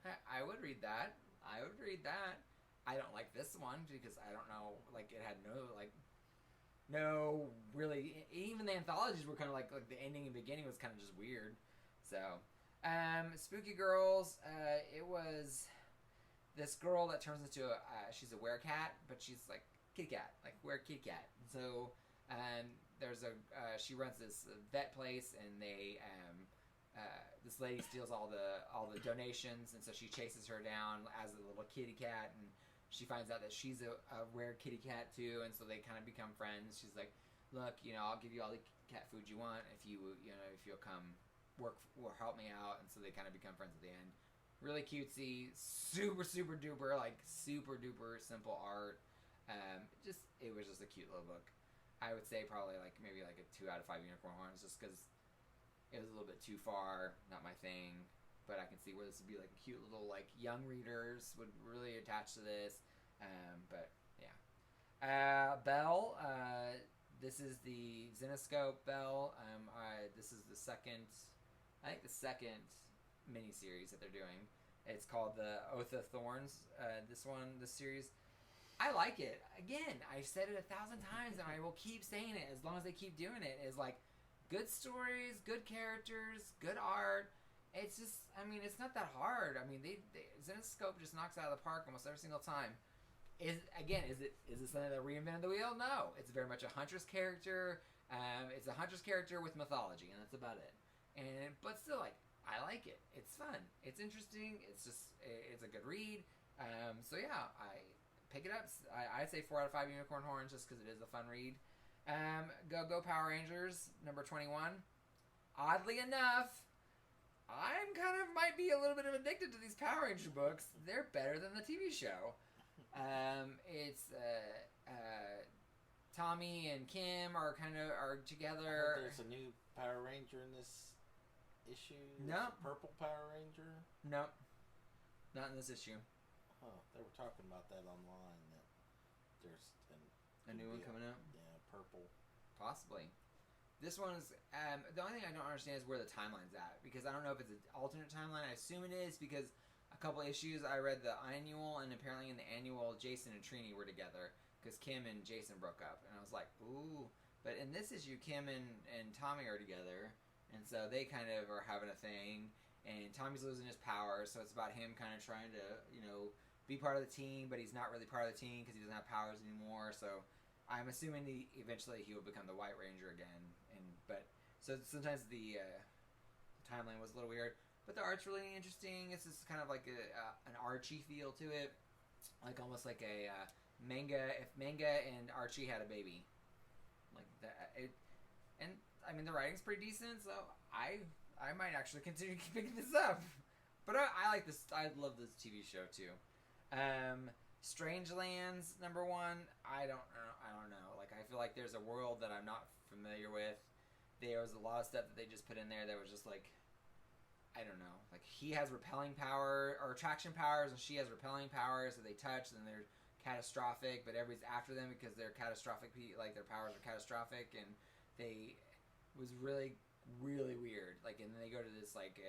I would read that. I don't like this one because I don't know, like it had no really. Even the anthologies were kind of like the ending and beginning was kind of just weird. So. Spooky Girls, it was this girl that turns into she's a werecat, but she's like kitty cat, like kitty cat. So, she runs this vet place, and this lady steals all the donations, and so she chases her down as a little kitty cat, and she finds out that she's a rare kitty cat too, and so they kind of become friends. She's like, look, I'll give you all the cat food you want if you'll come help me out, and so they kind of become friends at the end. Really cutesy, super duper, like super duper simple art. It was just a cute little book. I would say probably maybe a 2 out of 5 unicorn horns, just because it was a little bit too far, not my thing. But I can see where this would be like a cute little young readers would really attach to this. But yeah, Belle. This is the Zenoscope Belle. This is the second miniseries that they're doing. It's called the Oath of Thorns. This series, I like it. Again, I've said it 1,000 times, and I will keep saying it as long as they keep doing it. Is like good stories, good characters, good art. It's just, it's not that hard. Zenoscope just knocks it out of the park almost every single time. Is it something that reinvented the wheel? No, it's very much a Huntress character. It's a hunter's character with mythology, and that's about it. But still, like, I like it. It's fun. It's interesting. It's a good read. So yeah, I pick it up. I'd say 4 out of 5 unicorn horns just because it is a fun read. Go Power Rangers number 21. Oddly enough, I'm kind of might be a little bit of addicted to these Power Ranger books. They're better than the TV show. It's Tommy and Kim are together. There's a new Power Ranger in this issue. No. Purple Power Ranger. No, not in this issue. Oh, they were talking about that online. That there's A new one coming out. Yeah, purple. Possibly. This one's the only thing I don't understand is where the timeline's at, because I don't know if it's an alternate timeline. I assume it is because a couple issues I read the annual, and apparently in the annual Jason and Trini were together because Kim and Jason broke up, and I was like, ooh. But in this issue, Kim and Tommy are together, and so they kind of are having a thing, and Tommy's losing his power, so it's about him kind of trying to, be part of the team, but he's not really part of the team because he doesn't have powers anymore. So I'm assuming eventually he will become the White Ranger again. So sometimes the timeline was a little weird, but the art's really interesting. It's just kind of like an Archie feel to it, like almost like a manga. If manga and Archie had a baby, like that. And I mean the writing's pretty decent, so I might actually continue picking this up. But I like this. I love this TV show too. Strangelands number 1. I don't know. Like I feel like there's a world that I'm not familiar with. There was a lot of stuff that they just put in there that was just like, I don't know. Like he has repelling power or attraction powers, and she has repelling powers that they touch, and they're catastrophic. But everybody's after them because they're catastrophic. Like their powers are catastrophic, and it was really, really weird. Like, and then they go to this like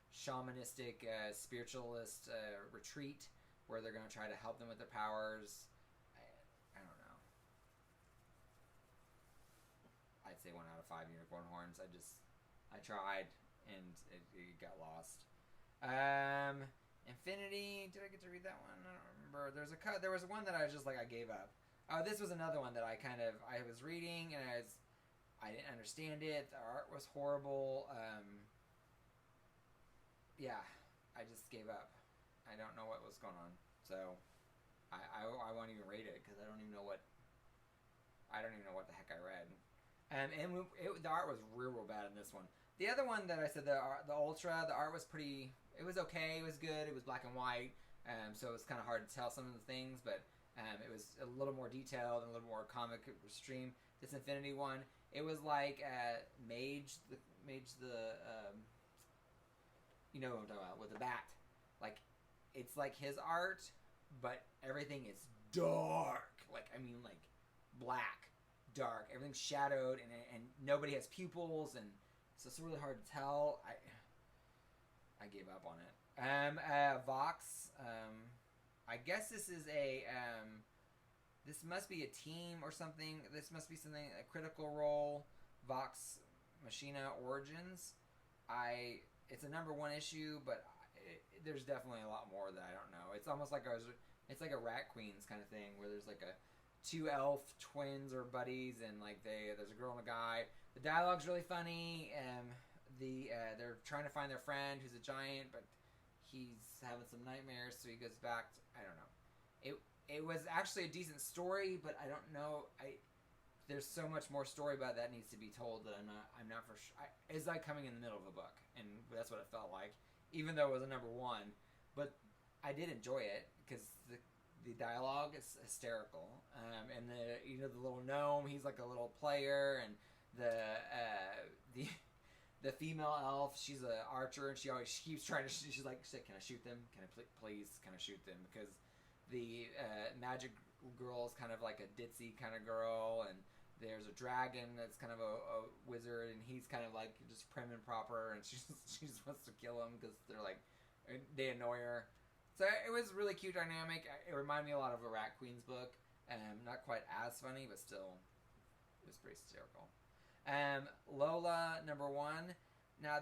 shamanistic spiritualist retreat where they're gonna try to help them with their powers. I don't know. I'd say 1 out of 5 unicorn horns. I tried and it got lost. Infinity. Did I get to read that one? I don't remember. There was one that I was just like I gave up. Oh, this was another one that I was reading and I didn't understand it. The art was horrible. Yeah, I just gave up. I don't know what was going on. So I won't even rate it because I don't even know what the heck I read. The art was real bad in this one. The other one that I said, the Ultra, the art was pretty. It was okay. It was good. It was black and white. So it was kind of hard to tell some of the things, but it was a little more detailed and a little more comic stream. This Infinity one, it was like Mage the you know what I'm talking about, with the bat. Like it's like his art, but everything is dark. Like I mean, like black. Dark, everything's shadowed, and nobody has pupils, and so it's really hard to tell. I gave up on it. Vox. I guess this is this must be a team or something. This must be something, a Critical Role. Vox Machina Origins. It's a number 1 issue, but there's definitely a lot more that I don't know. It's almost like it's like a Rat Queens kind of thing where there's like a 2 elf twins or buddies, and like there's a girl and a guy. The dialogue's really funny. They're trying to find their friend who's a giant, but he's having some nightmares, so he goes back. I don't know. It was actually a decent story, but I don't know. There's so much more story about that needs to be told that I'm not for sure. It's like coming in the middle of a book, and that's what it felt like. Even though it was a number 1, but I did enjoy it because the dialogue is hysterical, and the little gnome, he's like a little player, and the female elf, she's an archer, and she keeps trying to. She's like, can I shoot them? Can I please? Can I shoot them? Because the magic girl is kind of like a ditzy kind of girl, and there's a dragon that's kind of a wizard, and he's kind of like just prim and proper, and she just wants to kill him because they annoy her. So it was really cute dynamic. It reminded me a lot of a Rat Queens book. Not quite as funny, but still, it was pretty hysterical. Lola number 1. Now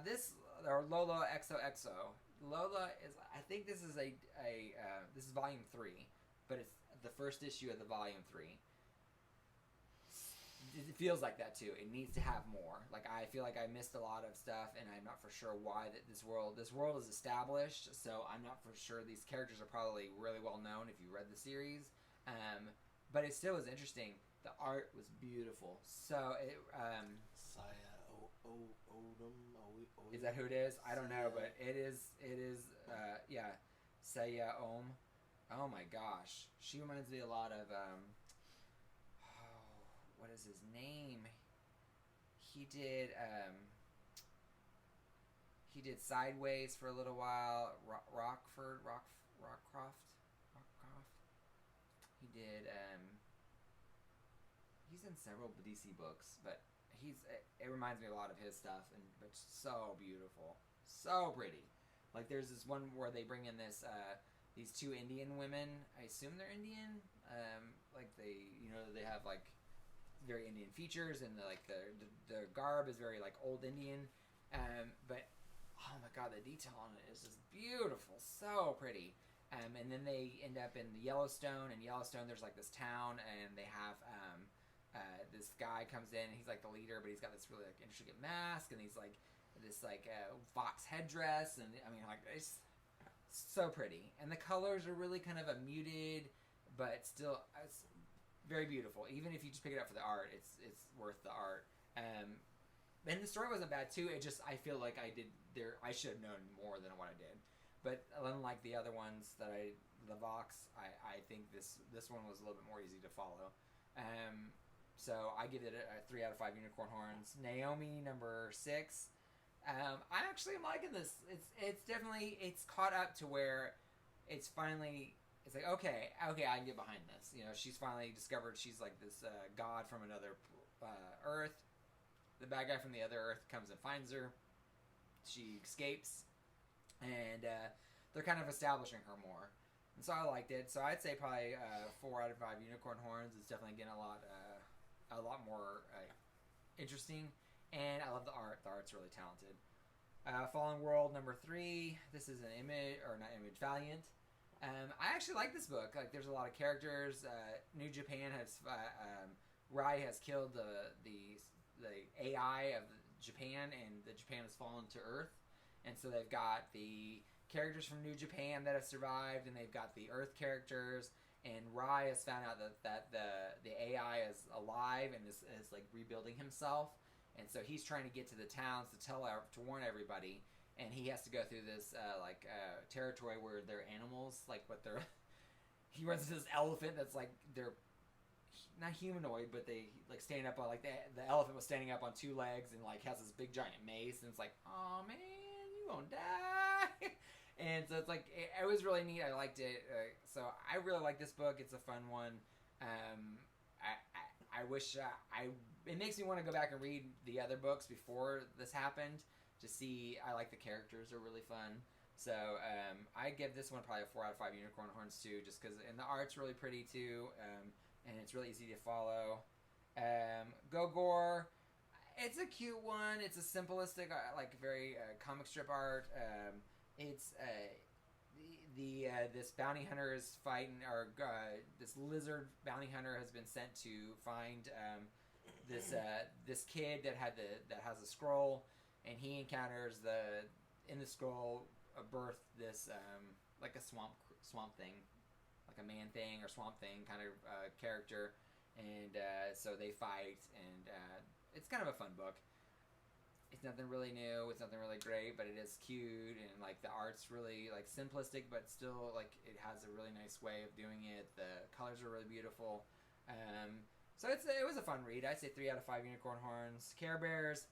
or Lola XOXO. Lola is, I think this is this is volume 3, but it's the first issue of the volume 3. it feels like that too. It needs to have more. Like I feel like I missed a lot of stuff, and I'm not for sure why that this world is established. So I'm not for sure these characters are probably really well known if you read the series. But it still was interesting. The art was beautiful. So it Saya Odom. is that who it is? I don't know, but it is. Yeah, Saya Om. Oh my gosh, she reminds me a lot of what is his name? He did Sideways for a little while. Rockcroft. He did he's in several DC books, but it reminds me a lot of his stuff, and but so beautiful, so pretty. Like there's this one where they bring in this these two Indian women. I assume they're Indian. Like they have like very Indian features, and the garb is very like old Indian. But oh my god, the detail on it is just beautiful, so pretty. And then they end up in Yellowstone. And Yellowstone, there's like this town, and they have this guy comes in, and he's like the leader, but he's got this really like intricate mask, and he's like this like fox headdress, and I mean like it's so pretty, and the colors are really kind of a muted, but still it's very beautiful. Even if you just pick it up for the art, it's worth the art. And the story wasn't bad too. It just I feel like I should have known more than what I did. But unlike the other ones the Vox, I think this one was a little bit more easy to follow. So I give it a 3 out of 5 unicorn horns. Naomi number 6. I actually am liking this. It's definitely caught up to where it's finally it's like okay I can get behind this. She's finally discovered she's like this god from another Earth. The bad guy from the other Earth comes and finds her. She escapes, and they're kind of establishing her more. And so I liked it. So I'd say probably 4 out of 5 unicorn horns. It's definitely getting a lot more interesting. And I love the art. The art's really talented. Fallen World number 3. This is an Valiant. I actually like this book. Like, there's a lot of characters. New Japan has Rai has killed the AI of Japan, and the Japan has fallen to Earth. And so they've got the characters from New Japan that have survived, and they've got the Earth characters. And Rai has found out that the AI is alive and is like rebuilding himself. And so he's trying to get to the towns to warn everybody. And he has to go through this territory where they're animals, he runs into this elephant that's like they're not humanoid, but they like stand up on like the elephant was standing up on 2 legs and like has this big giant mace, and it's like, oh man, you gonna die. And so it's like it was really neat. I liked it. So I really like this book. It's a fun one. I wish it makes me want to go back and read the other books before this happened to see. I like the characters; they're really fun. So I give this one probably a 4 out of 5 unicorn horns too, just because and the art's really pretty too, and it's really easy to follow. Gogor, it's a cute one. It's a simplistic, very comic strip art. It's this bounty hunter is fighting, or this lizard bounty hunter has been sent to find this kid that has a scroll, and he encounters in the scroll birth this like a swamp thing, like a man thing or swamp thing kind of character, and so they fight, and it's kind of a fun book. It's nothing really new. It's nothing really great, but it is cute, and like the art's really like simplistic, but still like it has a really nice way of doing it. The colors are really beautiful. So it was a fun read. I'd say 3 out of 5 unicorn horns. Care Bears.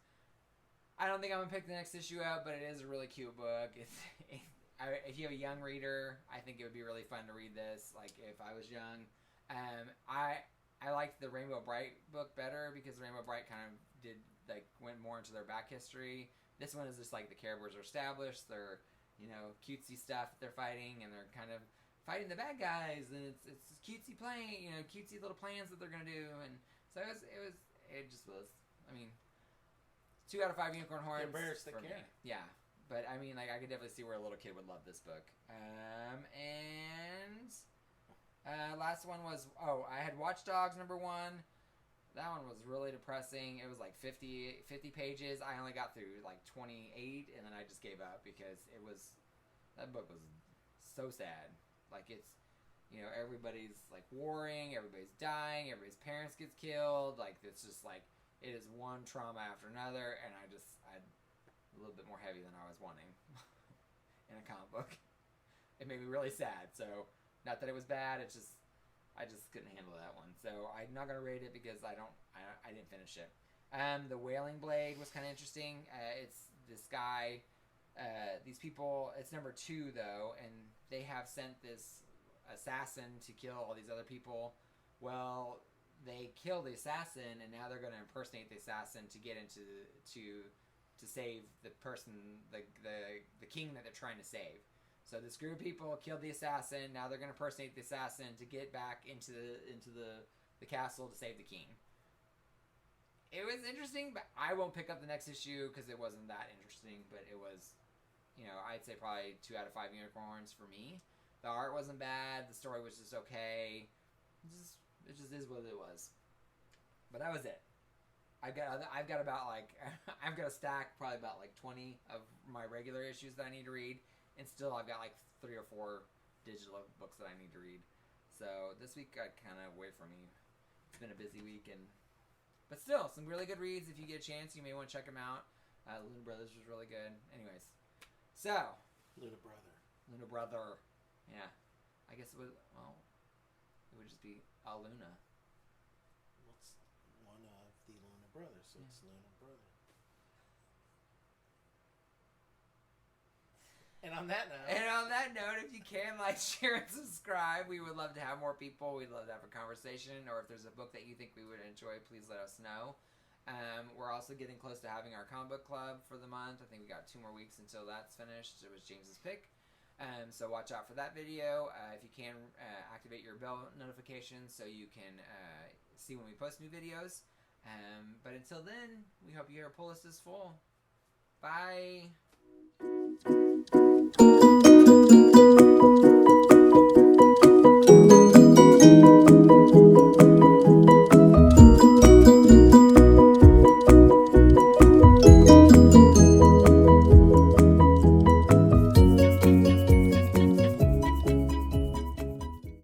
I don't think I'm gonna pick the next issue out, but it is a really cute book. If you have a young reader, I think it would be really fun to read this. Like if I was young, I liked the Rainbow Bright book better because Rainbow Bright kind of went more into their back history. This one is just like the Care Bears are established. They're cutesy stuff that they're fighting, and they're kind of fighting the bad guys, and it's cutesy cutesy little plans that they're gonna do, and so it just was. I mean, 2 out of 5 unicorn horns. Care Bears that for care. Me. Yeah. But I mean, like I could definitely see where a little kid would love this book. Last one was I had Watch Dogs number 1. That one was really depressing. It was like 50 pages. I only got through like 28, and then I just gave up because that book was so sad. Like it's, everybody's like warring, everybody's dying, everybody's parents gets killed. Like it's just like, it is one trauma after another, and I a little bit more heavy than I was wanting in a comic book. It made me really sad. So, not that it was bad, it's just, I just couldn't handle that one. So I'm not gonna rate it because I didn't finish it. The Wailing Blade was kind of interesting. It's this guy, these people. It's number 2 though, and they have sent this assassin to kill all these other people. Well, they kill the assassin, and now they're gonna impersonate the assassin to get into to save the person, the king that they're trying to save. So this group of people killed the assassin. Now they're going to impersonate the assassin to get back into the castle to save the king. It was interesting, but I won't pick up the next issue because it wasn't that interesting. But it was, I'd say probably 2 out of 5 unicorns for me. The art wasn't bad. The story was just okay. It just is what it was. But that was it. I've got about like I've got a stack probably about like 20 of my regular issues that I need to read, and still I've got like 3 or 4 digital books that I need to read. So this week got kind of away from me. It's been a busy week, but still some really good reads. If you get a chance, you may want to check them out. Luna Brothers was really good. Anyways, so Luna Brother. Yeah, I guess it would just be a Luna. What's one of the Luna Brothers? So it's Luna Brother. And on that note, if you can like, share, and subscribe, we would love to have more people. We'd love to have a conversation. Or if there's a book that you think we would enjoy, please let us know. We're also getting close to having our comic book club for the month. I think we got 2 more weeks until that's finished. It was James's pick. So watch out for that video. If you can, activate your bell notifications so you can see when we post new videos. But until then, we hope your pull list is full. Bye.